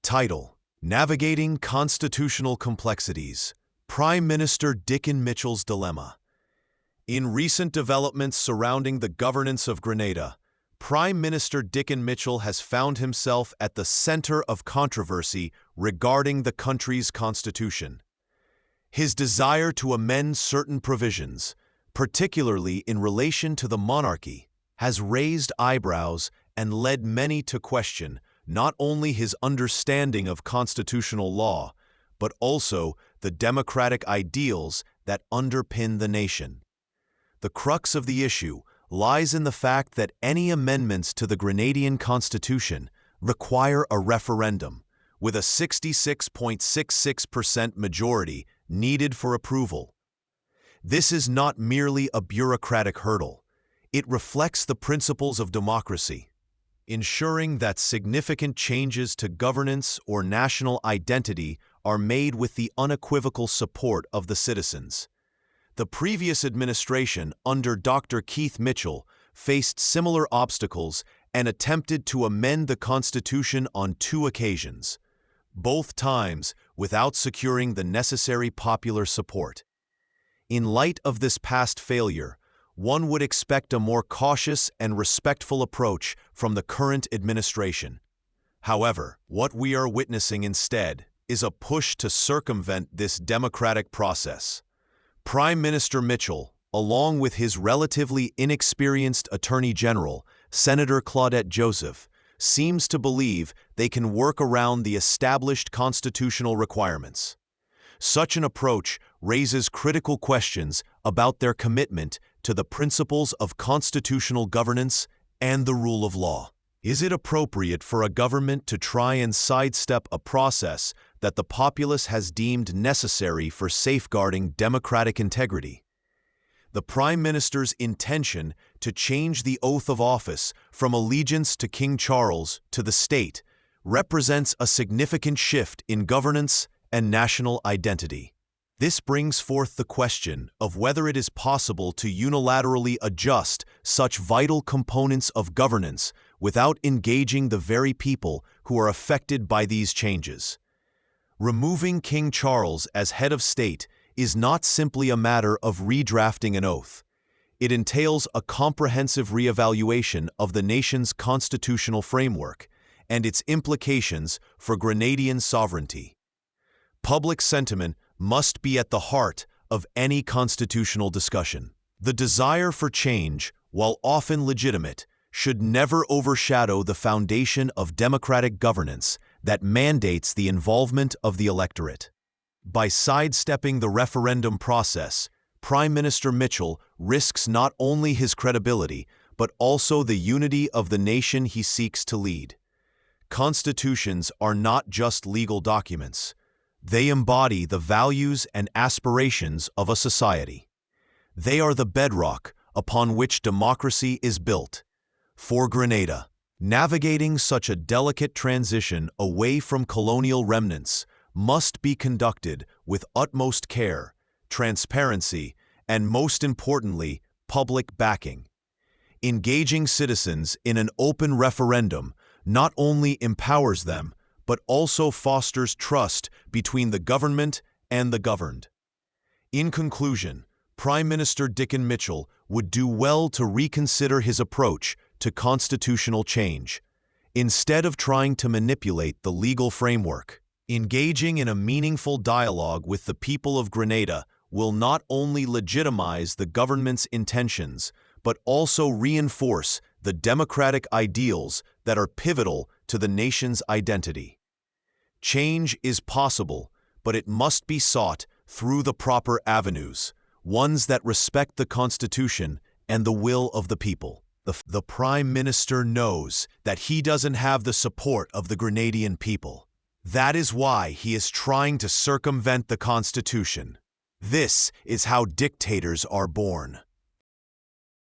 Title: Navigating Constitutional Complexities. Prime Minister Dickon Mitchell's Dilemma. In recent developments surrounding the governance of Grenada, Prime Minister Dickon Mitchell has found himself at the center of controversy regarding the country's constitution. His desire to amend certain provisions, particularly in relation to the monarchy, has raised eyebrows and led many to question not only his understanding of constitutional law, but also the democratic ideals that underpin the nation. The crux of the issue lies in the fact that any amendments to the Grenadian constitution require a referendum, with a 66.66% majority needed for approval. This is not merely a bureaucratic hurdle. It reflects the principles of democracy, ensuring that significant changes to governance or national identity are made with the unequivocal support of the citizens. The previous administration, under Dr. Keith Mitchell, faced similar obstacles and attempted to amend the Constitution on 2 occasions, both times without securing the necessary popular support. In light of this past failure, one would expect a more cautious and respectful approach from the current administration. However, what we are witnessing instead is a push to circumvent this democratic process. Prime Minister Mitchell, along with his relatively inexperienced Attorney General, Senator Claudette Joseph, seems to believe they can work around the established constitutional requirements. Such an approach raises critical questions about their commitment to the principles of constitutional governance and the rule of law. Is it appropriate for a government to try and sidestep a process that the populace has deemed necessary for safeguarding democratic integrity? The Prime Minister's intention to change the oath of office from allegiance to King Charles to the state represents a significant shift in governance and national identity. This brings forth the question of whether it is possible to unilaterally adjust such vital components of governance without engaging the very people who are affected by these changes. Removing King Charles as head of state is not simply a matter of redrafting an oath. It entails a comprehensive reevaluation of the nation's constitutional framework and its implications for Grenadian sovereignty. Public sentiment must be at the heart of any constitutional discussion. The desire for change, while often legitimate, should never overshadow the foundation of democratic governance that mandates the involvement of the electorate. By sidestepping the referendum process, Prime Minister Mitchell risks not only his credibility, but also the unity of the nation he seeks to lead. Constitutions are not just legal documents. They embody the values and aspirations of a society. They are the bedrock upon which democracy is built. For Grenada, navigating such a delicate transition away from colonial remnants must be conducted with utmost care, transparency, and most importantly, public backing. Engaging citizens in an open referendum not only empowers them, but also fosters trust between the government and the governed. In conclusion, Prime Minister Dickon Mitchell would do well to reconsider his approach to constitutional change. Instead of trying to manipulate the legal framework, engaging in a meaningful dialogue with the people of Grenada will not only legitimize the government's intentions, but also reinforce the democratic ideals that are pivotal to the nation's identity. Change is possible, but it must be sought through the proper avenues, ones that respect the Constitution and the will of the people. The Prime Minister knows that he doesn't have the support of the Grenadian people. That is why he is trying to circumvent the Constitution. This is how dictators are born.